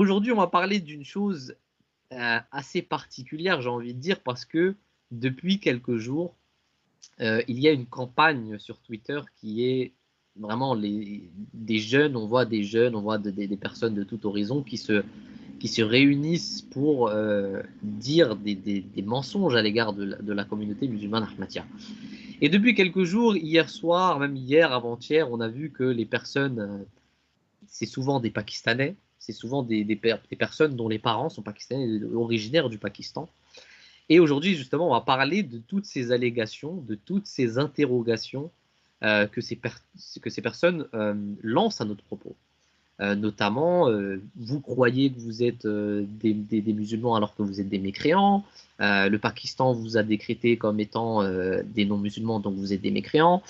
Aujourd'hui, on va parler d'une chose assez particulière, j'ai envie de dire, parce que depuis quelques jours, il y a une campagne sur Twitter qui est vraiment des jeunes, on voit des jeunes, on voit des personnes de tout horizon qui se réunissent pour dire des mensonges à l'égard de la communauté musulmane ahmadiyya. Et depuis quelques jours, hier soir, même hier, avant-hier, on a vu que les personnes, c'est souvent des Pakistanais, c'est souvent des personnes dont les parents sont pakistanais, originaires du Pakistan. Et aujourd'hui, justement, on va parler de toutes ces allégations, de toutes ces interrogations que ces personnes lancent à notre propos. Notamment, vous croyez que vous êtes des musulmans alors que vous êtes des mécréants. Le Pakistan vous a décrété comme étant des non-musulmans, donc vous êtes des mécréants.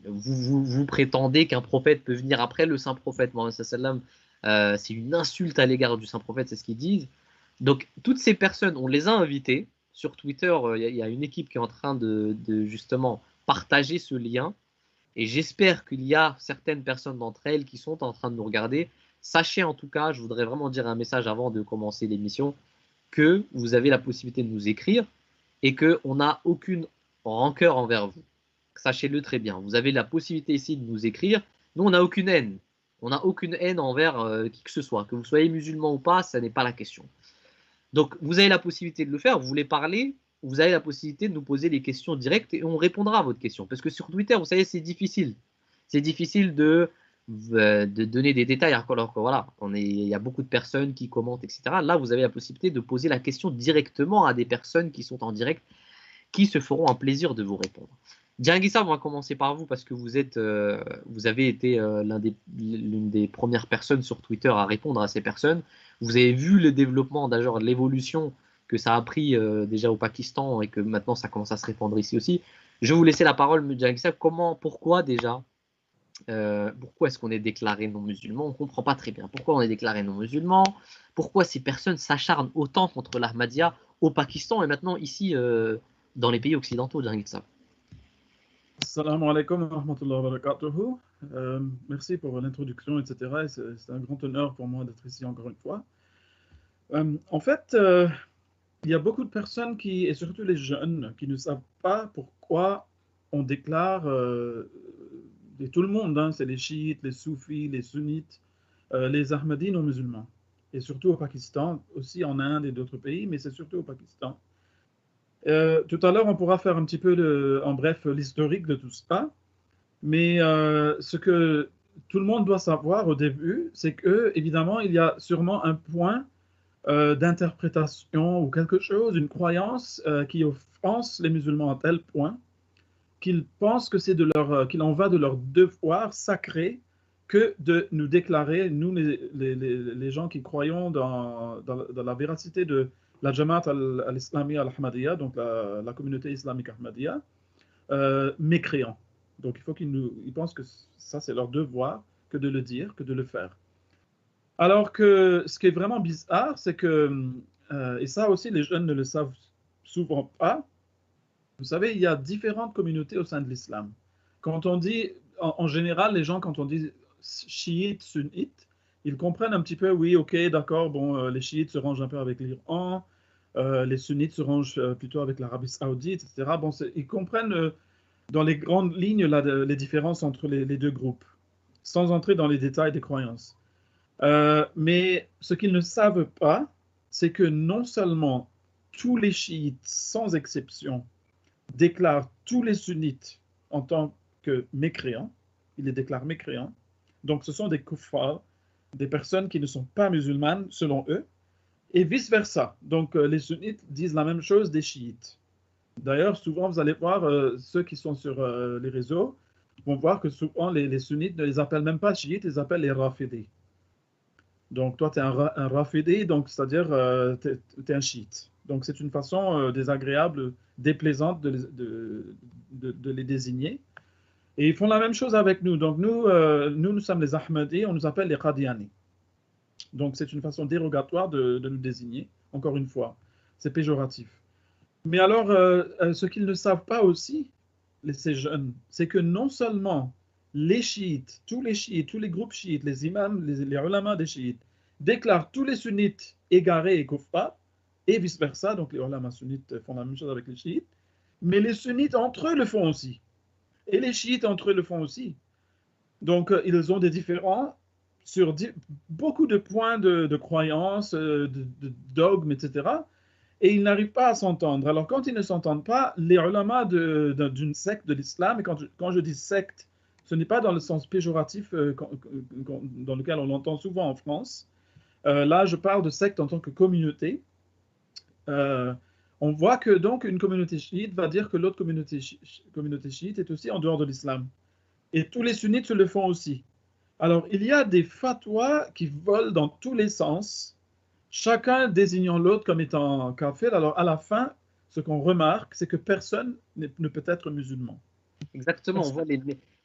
Vous prétendez qu'un prophète peut venir après le saint prophète Mohammed sallam. C'est une insulte à l'égard du saint prophète, c'est ce qu'ils disent. Donc, toutes ces personnes, on les a invitées. Sur Twitter, il y a une équipe qui est en train de justement partager ce lien. Et j'espère qu'il y a certaines personnes d'entre elles qui sont en train de nous regarder. Sachez en tout cas, je voudrais vraiment dire un message avant de commencer l'émission, que vous avez la possibilité de nous écrire et qu'on n'a aucune rancœur envers vous. Sachez-le très bien. Vous avez la possibilité ici de nous écrire. Nous, on n'a aucune haine. On n'a aucune haine envers qui que ce soit. Que vous soyez musulman ou pas, ça n'est pas la question. Donc, vous avez la possibilité de le faire. Vous voulez parler, vous avez la possibilité de nous poser des questions directes et on répondra à votre question. Parce que sur Twitter, vous savez, c'est difficile. C'est difficile de donner des détails alors que voilà, il y a beaucoup de personnes qui commentent, etc. Là, vous avez la possibilité de poser la question directement à des personnes qui sont en direct, qui se feront un plaisir de vous répondre. Djangissa, on va commencer par vous parce que vous avez été l'une des premières personnes sur Twitter à répondre à ces personnes. Vous avez vu le développement, d'ailleurs l'évolution que ça a pris déjà au Pakistan et que maintenant ça commence à se répandre ici aussi. Je vais vous laisser la parole, Djangissa. Pourquoi déjà pourquoi est-ce qu'on est déclaré non-musulman? On ne comprend pas très bien. Pourquoi on est déclaré non-musulman? Pourquoi ces personnes s'acharnent autant contre l'Ahmadiyya au Pakistan et maintenant ici dans les pays occidentaux, Djangissa? Assalamu alaikum wa rahmatullahi wa barakatuhu. Merci pour l'introduction, etc. C'est un grand honneur pour moi d'être ici encore une fois. En fait, il y a beaucoup de personnes et surtout les jeunes, qui ne savent pas pourquoi on déclare, et tout le monde, hein, c'est les chiites, les soufis, les sunnites, les ahmadis non musulmans. Et surtout au Pakistan, aussi en Inde et d'autres pays, mais c'est surtout au Pakistan. Tout à l'heure, on pourra faire un petit peu, en bref, l'historique de tout ça. Mais ce que tout le monde doit savoir au début, c'est que, évidemment, il y a sûrement un point d'interprétation ou quelque chose, une croyance qui offense les musulmans à tel point qu'ils pensent que qu'il en va de leur devoir sacré que de nous déclarer, nous les gens qui croyons dans la véracité de la Jamaat al-Islamiyya al-Ahmadiyya, donc la communauté islamique Ahmadiyya, mécréants. Donc il faut ils pensent que ça c'est leur devoir que de le dire, que de le faire. Alors que ce qui est vraiment bizarre, c'est que, et ça aussi les jeunes ne le savent souvent pas, vous savez, il y a différentes communautés au sein de l'islam. Quand on dit, en général, les gens, quand on dit chiites, sunnites, ils comprennent un petit peu, oui, ok, d'accord, bon, les chiites se rangent un peu avec l'Iran, les sunnites se rangent plutôt avec l'Arabie saoudite, etc. Bon, ils comprennent dans les grandes lignes les différences entre les deux groupes, sans entrer dans les détails des croyances. Mais ce qu'ils ne savent pas, c'est que non seulement tous les chiites, sans exception, déclarent tous les sunnites en tant que mécréants, ils les déclarent mécréants, donc ce sont des kuffars, des personnes qui ne sont pas musulmanes selon eux, et vice-versa. Donc les sunnites disent la même chose des chiites. D'ailleurs, souvent, vous allez voir, ceux qui sont sur les réseaux vont voir que souvent les sunnites ne les appellent même pas chiites, ils les appellent les rafidis. Donc, toi, tu es un rafidi, donc c'est-à-dire tu es un chiite. Donc, c'est une façon désagréable, déplaisante de les désigner. Et ils font la même chose avec nous. Donc, nous sommes les Ahmadis, on nous appelle les Qadiani. Donc, c'est une façon dérogatoire de nous désigner, encore une fois. C'est péjoratif. Mais alors, ce qu'ils ne savent pas aussi, ces jeunes, c'est que non seulement les chiites, tous les groupes chiites, les imams, les ulamas des chiites, déclarent tous les sunnites égarés et kuffar, et vice-versa. Donc les ulama sunnites font la même chose avec les chiites. Mais les sunnites entre eux le font aussi. Et les chiites entre eux le font aussi. Donc ils ont des différends sur beaucoup de points de croyance, de dogmes, etc. Et ils n'arrivent pas à s'entendre. Alors quand ils ne s'entendent pas, les ulama d'une secte de l'islam, et quand je dis secte, ce n'est pas dans le sens péjoratif dans lequel on l'entend souvent en France. Là, je parle de secte en tant que communauté. Euh, on voit que donc une communauté chiite va dire que l'autre communauté chiite est aussi en dehors de l'islam. Et tous les sunnites se le font aussi. Alors, il y a des fatwas qui volent dans tous les sens, chacun désignant l'autre comme étant kafir. Alors, à la fin, ce qu'on remarque, c'est que personne ne peut être musulman. Exactement, on voit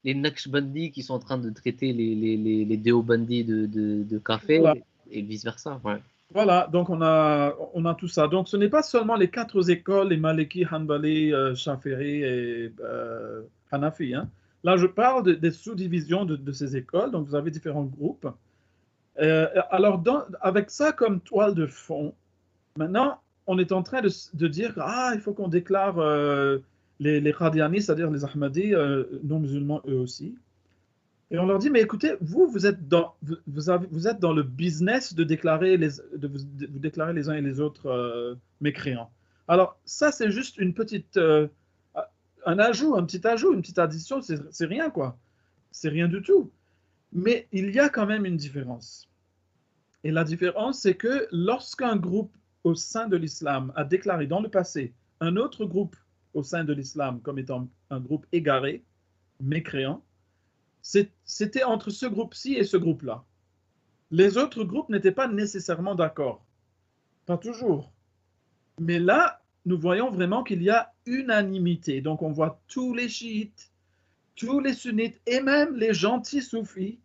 les Naqshbandis qui sont en train de traiter les Deobandis de kafir Voilà. et vice-versa. Ouais. Voilà, donc on a tout ça. Donc, ce n'est pas seulement les quatre écoles, les Maliki, Hanbali, Shafi'i et Hanafi, hein. Là, je parle des sous-divisions de ces écoles. Donc, vous avez différents groupes. Alors, avec ça comme toile de fond, maintenant, on est en train de dire il faut qu'on déclare les Qadianis, c'est-à-dire les Ahmadis, non musulmans eux aussi. Et on leur dit, mais écoutez, vous êtes vous êtes dans le business de vous déclarer les uns et les autres mécréants. Alors, ça, c'est juste un ajout, un petit ajout, une petite addition, c'est rien, quoi. C'est rien du tout. Mais il y a quand même une différence. Et la différence, c'est que lorsqu'un groupe au sein de l'islam a déclaré dans le passé un autre groupe au sein de l'islam comme étant un groupe égaré, mécréant, c'était entre ce groupe-ci et ce groupe-là. Les autres groupes n'étaient pas nécessairement d'accord. Pas toujours. Mais là, nous voyons vraiment qu'il y a unanimité. Donc on voit tous les chiites, tous les sunnites et même les gentils soufis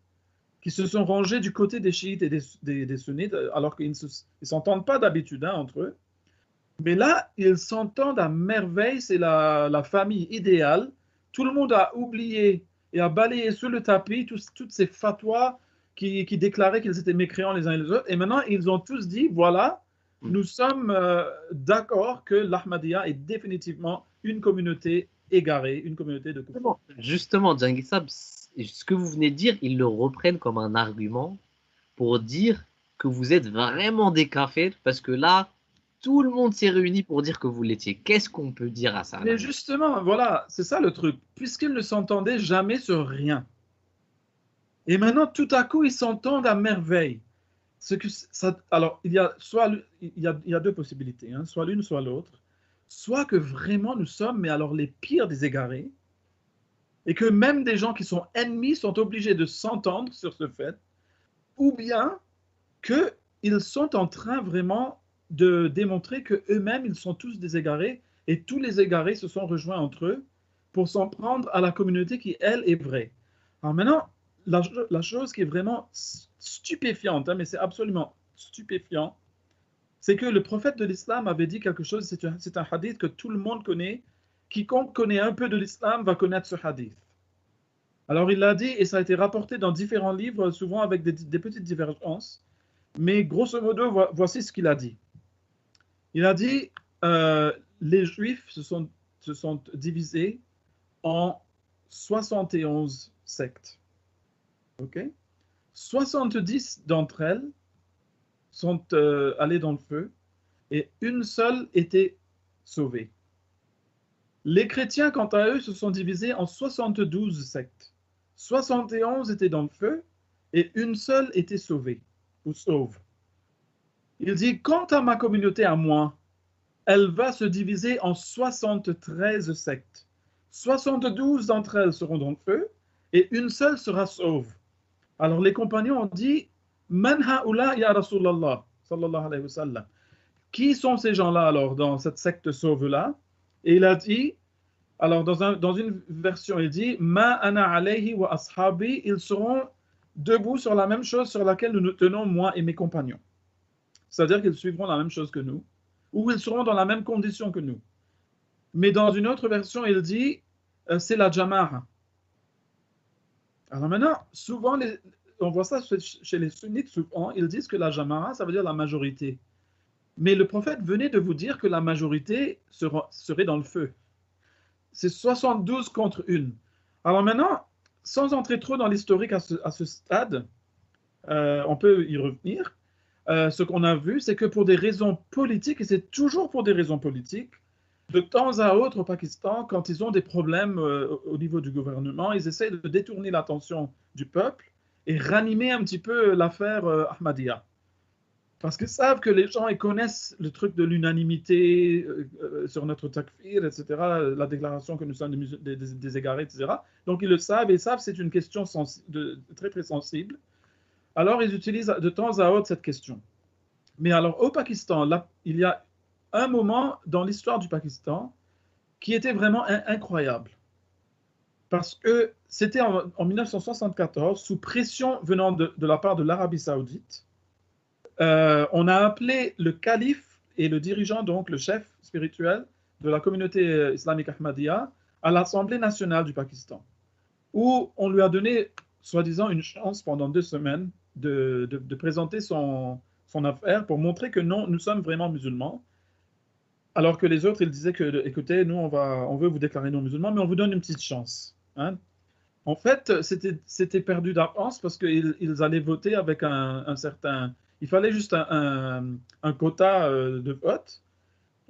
qui se sont rangés du côté des chiites et des sunnites, alors qu'ils ne s'entendent pas d'habitude entre eux. Mais là, ils s'entendent à merveille, c'est la famille idéale. Tout le monde a oublié et a balayé sous le tapis toutes ces fatwas qui déclaraient qu'ils étaient mécréants les uns et les autres. Et maintenant, ils ont tous dit, voilà, nous sommes d'accord que l'Ahmadiyya est définitivement une communauté égarée, une communauté de kufr. Justement, Djangis Sab, ce que vous venez de dire, ils le reprennent comme un argument pour dire que vous êtes vraiment des kafirs, parce que là, tout le monde s'est réuni pour dire que vous l'étiez. Qu'est-ce qu'on peut dire à ça là? Mais justement, voilà, c'est ça le truc. Puisqu'ils ne s'entendaient jamais sur rien. Et maintenant, tout à coup, ils s'entendent à merveille. Alors, il y a deux possibilités, hein, soit l'une, soit l'autre. Soit que vraiment nous sommes, mais alors les pires des égarés, et que même des gens qui sont ennemis sont obligés de s'entendre sur ce fait, ou bien qu'ils sont en train vraiment de démontrer qu'eux-mêmes, ils sont tous des égarés, et tous les égarés se sont rejoints entre eux pour s'en prendre à la communauté qui, elle, est vraie. Alors maintenant, la chose qui est vraiment stupéfiante, hein, mais c'est absolument stupéfiant, c'est que le prophète de l'islam avait dit quelque chose, c'est un hadith que tout le monde connaît, quiconque connaît un peu de l'islam va connaître ce hadith. Alors il l'a dit, et ça a été rapporté dans différents livres, souvent avec des petites divergences, mais grosso modo, voici ce qu'il a dit. Il a dit, les Juifs se sont divisés en 71 sectes. Okay? 70 d'entre elles sont allées dans le feu et une seule était sauvée. Les chrétiens, quant à eux, se sont divisés en 72 sectes. 71 étaient dans le feu et une seule était sauvée ou sauve. Il dit, quant à ma communauté à moi, elle va se diviser en 73 sectes. 72 d'entre elles seront dans le feu et une seule sera sauve. Alors les compagnons ont dit, Man ha'ula ya Rasulallah, sallallahu alayhi wa sallam. Qui sont ces gens-là alors dans cette secte sauve-là? Et il a dit, alors dans une version, il dit, Ma ana alayhi wa ashabi, ils seront debout sur la même chose sur laquelle nous nous tenons, moi et mes compagnons. C'est-à-dire qu'ils suivront la même chose que nous, ou ils seront dans la même condition que nous. Mais dans une autre version, il dit, c'est la jama'a. Alors maintenant, souvent, on voit ça chez les sunnites souvent, ils disent que la jama'a, ça veut dire la majorité. Mais le prophète venait de vous dire que la majorité serait dans le feu. C'est 72 contre 1. Alors maintenant, sans entrer trop dans l'historique à ce stade, on peut y revenir. Ce qu'on a vu, c'est que pour des raisons politiques, et c'est toujours pour des raisons politiques, de temps à autre au Pakistan, quand ils ont des problèmes au niveau du gouvernement, ils essaient de détourner l'attention du peuple et ranimer un petit peu l'affaire Ahmadiyya. Parce qu'ils savent que les gens ils connaissent le truc de l'unanimité sur notre takfir, etc., la déclaration que nous sommes des égarés, etc. Donc ils le savent et ils savent que c'est une question très très sensible. Alors ils utilisent de temps à autre cette question. Mais alors au Pakistan, là, il y a un moment dans l'histoire du Pakistan qui était vraiment incroyable. Parce que c'était en 1974, sous pression venant de la part de l'Arabie Saoudite, on a appelé le calife et le dirigeant, donc le chef spirituel de la communauté islamique Ahmadiyya, à l'Assemblée nationale du Pakistan, où on lui a donné, soi-disant, une chance pendant 2 semaines de présenter son affaire pour montrer que non, nous sommes vraiment musulmans. Alors que les autres, ils disaient que, écoutez, nous, on veut vous déclarer non musulmans, mais on vous donne une petite chance. Hein. En fait, c'était perdu d'avance parce qu'ils allaient voter avec un certain... Il fallait juste un quota de vote.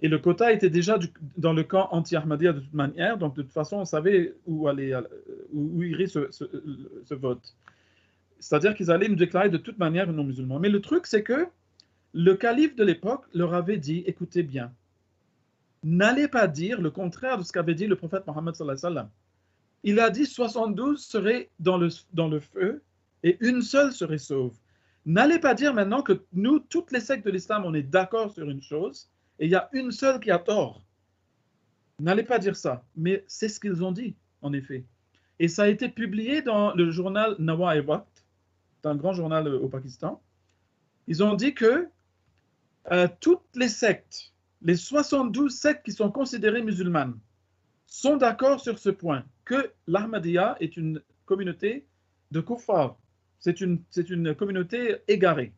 Et le quota était déjà dans le camp anti-Ahmadiyya de toute manière. Donc, de toute façon, on savait où irait ce vote. C'est-à-dire qu'ils allaient nous déclarer de toute manière non musulmans. Mais le truc, c'est que le calife de l'époque leur avait dit, écoutez bien, n'allez pas dire le contraire de ce qu'avait dit le prophète Mohammed sallallahu alayhi wa sallam. Il a dit 72 seraient dans le feu et une seule serait sauve. N'allez pas dire maintenant que nous, toutes les sectes de l'islam, on est d'accord sur une chose et il y a une seule qui a tort. N'allez pas dire ça. Mais c'est ce qu'ils ont dit, en effet. Et ça a été publié dans le journal Nawa & Waqt, un grand journal au Pakistan. Ils ont dit que toutes les sectes, les 72 sectes qui sont considérées musulmanes, sont d'accord sur ce point, que l'Ahmadiyya est une communauté de kuffar. C'est une communauté égarée.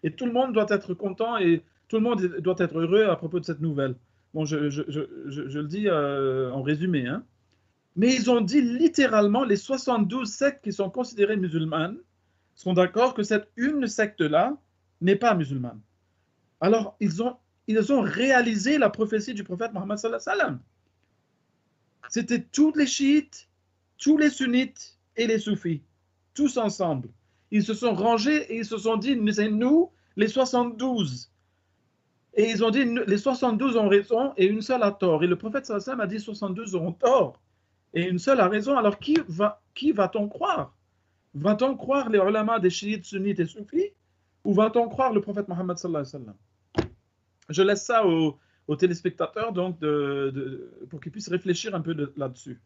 Et tout le monde doit être content et tout le monde doit être heureux à propos de cette nouvelle. Bon, je le dis en résumé. Hein. Mais ils ont dit littéralement, les 72 sectes qui sont considérées musulmanes sont d'accord que cette une secte-là n'est pas musulmane. Alors, ils ont réalisé la prophétie du prophète Mohammed sallallahu alayhi wa sallam. C'était tous les chiites, tous les sunnites et les soufis, tous ensemble. Ils se sont rangés et ils se sont dit, c'est nous, les 72. Et ils ont dit, les 72 ont raison et une seule a tort. Et le prophète sallallahu alayhi wa sallam a dit, 72 auront tort et une seule a raison. Alors qui va-t-on croire? Va-t-on croire les ulama des chiites, sunnites et soufis ou va-t-on croire le prophète Mohammed sallallahu alayhi wa sallam? Je laisse ça aux téléspectateurs donc pour qu'ils puissent réfléchir un peu là-dessus.